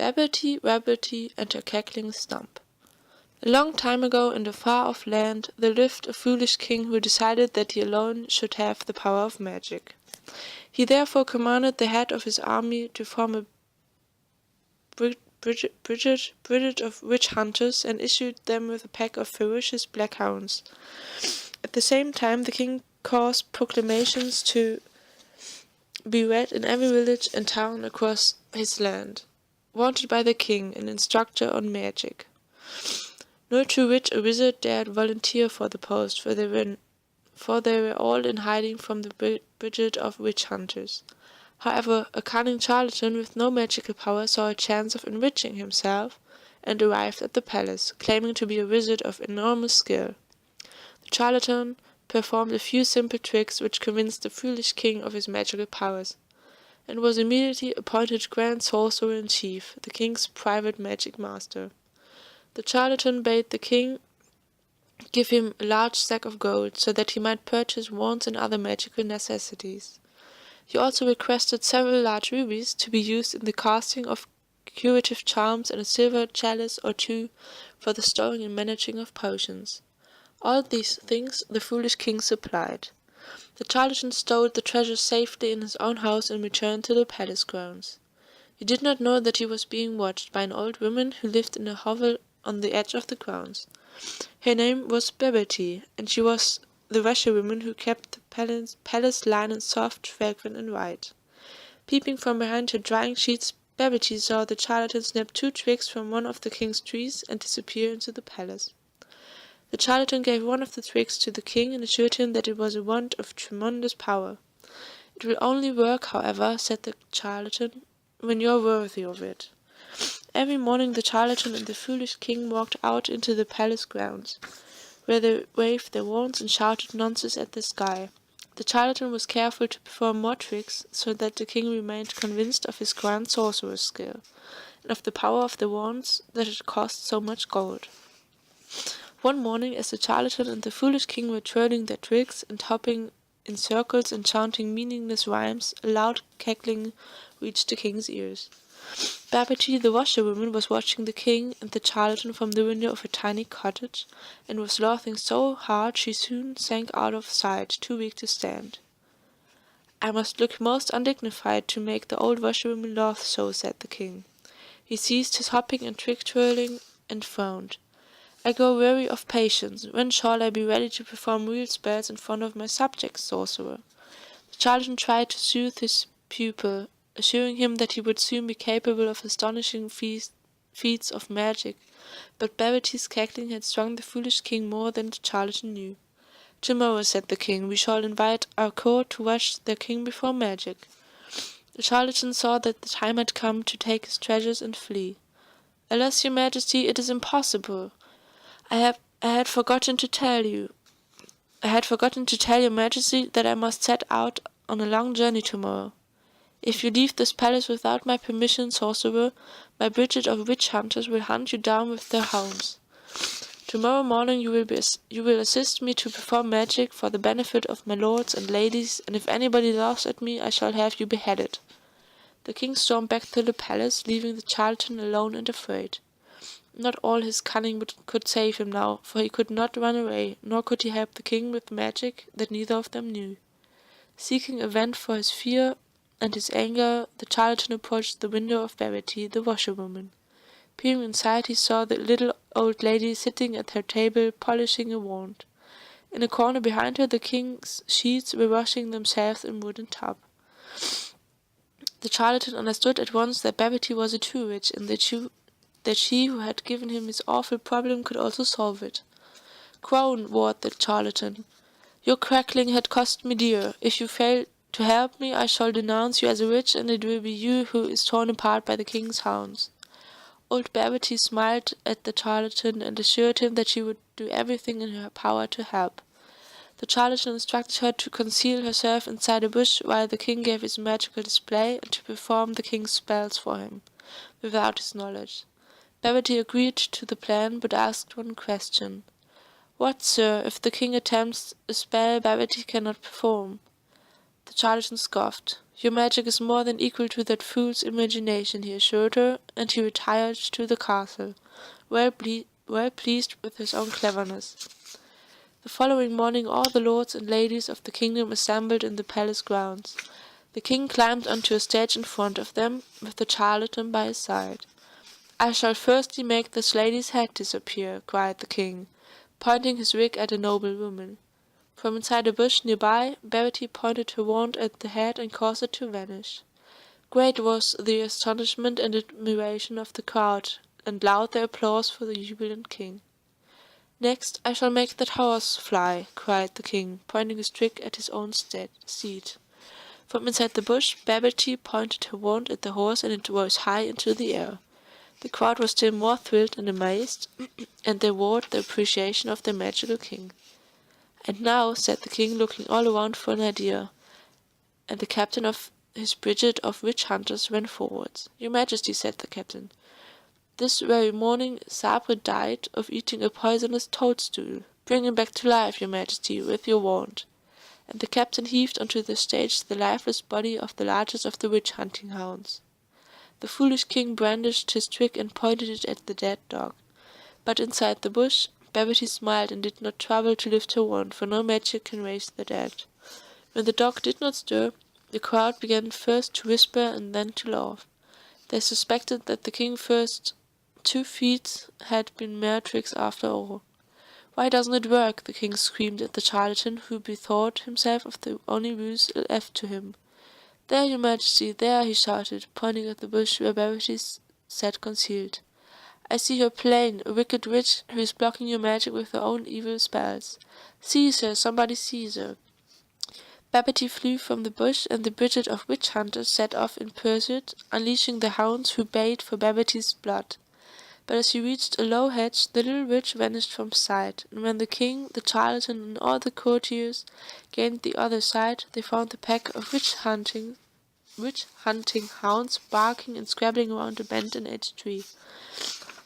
Babbity, Rabbity, and her cackling stump. A long time ago in the far-off land there lived a foolish king who decided that he alone should have the power of magic. He therefore commanded the head of his army to form a brigade of witch hunters and issued them with a pack of ferocious black hounds. At the same time the king caused proclamations to be read in every village and town across his land. Wanted by the king, an instructor on magic. No true witch or wizard dared volunteer for the post, for they were all in hiding from the brigade of witch hunters. However, a cunning charlatan with no magical power saw a chance of enriching himself, and arrived at the palace, claiming to be a wizard of enormous skill. The charlatan performed a few simple tricks which convinced the foolish king of his magical powers, and was immediately appointed Grand Sorcerer-in-Chief, the king's private magic master. The charlatan bade the king give him a large sack of gold, so that he might purchase wands and other magical necessities. He also requested several large rubies to be used in the casting of curative charms, and a silver chalice or two for the storing and managing of potions. All these things the foolish king supplied. The charlatan stowed the treasure safely in his own house and returned to the palace grounds. He did not know that he was being watched by an old woman who lived in a hovel on the edge of the grounds. Her name was Babbity, and she was the washerwoman who kept the palace linen soft, fragrant, and white. Peeping from behind her drying sheets, Babbity saw the charlatan snap 2 twigs from one of the king's trees and disappear into the palace. The charlatan gave one of the twigs to the king and assured him that it was a wand of tremendous power. "It will only work, however," said the charlatan, "when you are worthy of it." Every morning the charlatan and the foolish king walked out into the palace grounds, where they waved their wands and shouted nonsense at the sky. The charlatan was careful to perform more tricks, so that the king remained convinced of his grand sorcerer's skill, and of the power of the wands that had cost so much gold. One morning, as the charlatan and the foolish king were twirling their tricks and hopping in circles and chanting meaningless rhymes, a loud cackling reached the king's ears. Babbity, the washerwoman, was watching the king and the charlatan from the window of a tiny cottage, and was laughing so hard she soon sank out of sight, too weak to stand. "I must look most undignified to make the old washerwoman laugh so," said the king. He ceased his hopping and trick-twirling and frowned. "I grow weary of patience. When shall I be ready to perform real spells in front of my subject sorcerer?" The charlatan tried to soothe his pupil, assuring him that he would soon be capable of astonishing feats of magic, but Babbity's cackling had stung the foolish king more than the charlatan knew. "Tomorrow," said the king, "we shall invite our court to watch their king perform magic." The charlatan saw that the time had come to take his treasures and flee. "Alas, your majesty, it is impossible. I had forgotten to tell your majesty that I must set out on a long journey tomorrow. If you leave this palace without my permission, sorcerer, my brigade of witch hunters will hunt you down with their hounds. Tomorrow morning you will assist me to perform magic for the benefit of my lords and ladies, and if anybody laughs at me, I shall have you beheaded." The king stormed back to the palace, leaving the charlatan alone and afraid. Not all his cunning could save him now, for he could not run away, nor could he help the king with magic that neither of them knew. Seeking a vent for his fear and his anger, the charlatan approached the window of Babbity, the washerwoman. Peering inside, he saw the little old lady sitting at her table, polishing a wand. In a corner behind her, the king's sheets were washing themselves in a wooden tub. The charlatan understood at once that Babbity was a true witch, and that she who had given him his awful problem could also solve it. "Crown," roared the charlatan, "your cackling had cost me dear. If you fail to help me, I shall denounce you as a witch, and it will be you who is torn apart by the king's hounds." Old Babbity smiled at the charlatan and assured him that she would do everything in her power to help. The charlatan instructed her to conceal herself inside a bush while the king gave his magical display, and to perform the king's spells for him, without his knowledge. Babbity agreed to the plan, but asked one question. "What, sir, if the king attempts a spell Babbity cannot perform?" The charlatan scoffed. Your magic is more than equal to that fool's imagination, he assured her, and he retired to the castle, well pleased with his own cleverness. The following morning all the lords and ladies of the kingdom assembled in the palace grounds. The king climbed onto a stage in front of them, with the charlatan by his side. "I shall firstly make this lady's head disappear," cried the king, pointing his wig at a noble woman. From inside a bush nearby, Verity pointed her wand at the head and caused it to vanish. Great was the astonishment and admiration of the crowd, and loud their applause for the jubilant king. "Next, I shall make that horse fly," cried the king, pointing his trick at his own seat. From inside the bush, Verity pointed her wand at the horse, and it rose high into the air. The crowd was still more thrilled and amazed, and they roared their appreciation of their magical king. "And now," said the king, looking all around for an idea, and the captain of his brigade of witch hunters ran forwards. "Your Majesty," said the captain, "this very morning Sabre died of eating a poisonous toadstool. Bring him back to life, your Majesty, with your wand." And the captain heaved onto the stage the lifeless body of the largest of the witch-hunting hounds. The foolish king brandished his trick and pointed it at the dead dog. But inside the bush, Verity smiled and did not trouble to lift her wand, for no magic can raise the dead. When the dog did not stir, the crowd began first to whisper and then to laugh. They suspected that the king's first 2 feats had been mere tricks after all. "Why doesn't it work?" the king screamed at the charlatan, who bethought himself of the only ruse left to him. "There, your Majesty, there," he shouted, pointing at the bush where Verity sat concealed. "I see her plain, a wicked witch who is blocking your magic with her own evil spells. Seize her, somebody seize her." Verity flew from the bush, and the brigade of witch hunters set off in pursuit, unleashing the hounds who bayed for Verity's blood. But as he reached a low hedge, the little witch vanished from sight, and when the king, the charlatan, and all the courtiers gained the other side, they found the pack of witch-hunting hounds barking and scrabbling around a bent-and-edged tree.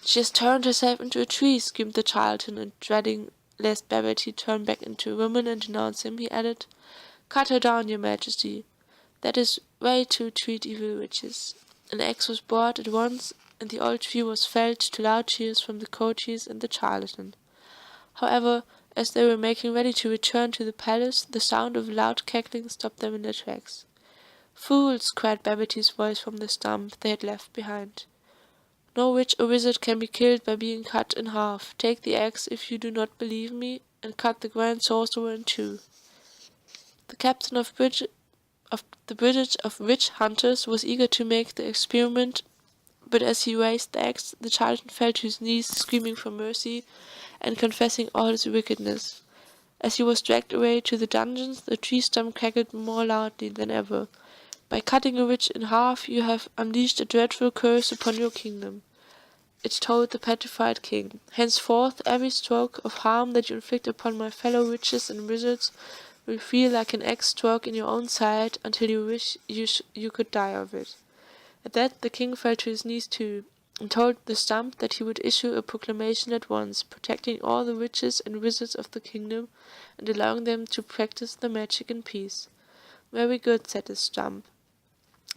"She has turned herself into a tree," screamed the charlatan, and dreading lest Verity turn back into a woman and denounce him, he added, "Cut her down, your Majesty. That is way to treat evil witches." An axe was brought at once, and the old tree was felled to loud cheers from the courtiers and the charlatan. However, as they were making ready to return to the palace, the sound of loud cackling stopped them in their tracks. "Fools!" cried Verity's voice from the stump they had left behind. "No witch or wizard can be killed by being cut in half. Take the axe if you do not believe me, and cut the grand sorcerer in 2. The captain of the brigade of witch hunters was eager to make the experiment, but as he raised the axe, the charlatan fell to his knees, screaming for mercy and confessing all his wickedness. As he was dragged away to the dungeons, the tree stump crackled more loudly than ever. "By cutting a witch in half, you have unleashed a dreadful curse upon your kingdom," it told the petrified king. "Henceforth, every stroke of harm that you inflict upon my fellow witches and wizards will feel like an axe stroke in your own side until you wish you could die of it." At that, the king fell to his knees too, and told the stump that he would issue a proclamation at once, protecting all the witches and wizards of the kingdom, and allowing them to practice their magic in peace. "Very good," said the stump,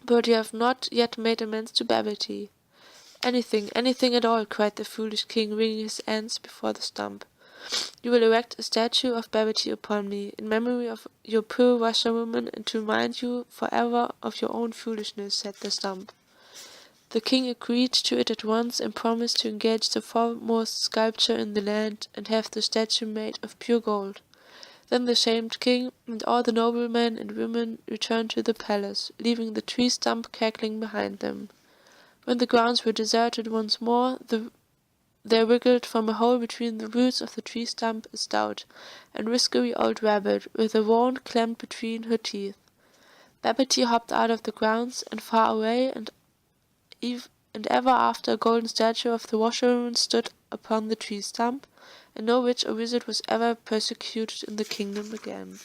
"but you have not yet made amends to Verity." Anything at all," cried the foolish king, wringing his hands before the stump. "You will erect a statue of Verity upon me, in memory of your poor washerwoman, and to remind you forever of your own foolishness," said the stump. The king agreed to it at once, and promised to engage the foremost sculptor in the land, and have the statue made of pure gold. Then the shamed king and all the noblemen and women returned to the palace, leaving the tree stump cackling behind them. When the grounds were deserted once more, there wriggled from a hole between the roots of the tree stump a stout and whiskery old rabbit, with a wand clamped between her teeth. Verity hopped out of the grounds, and far away, and ever after a golden statue of the washerwoman stood upon the tree stump, and no witch or wizard was ever persecuted in the kingdom again.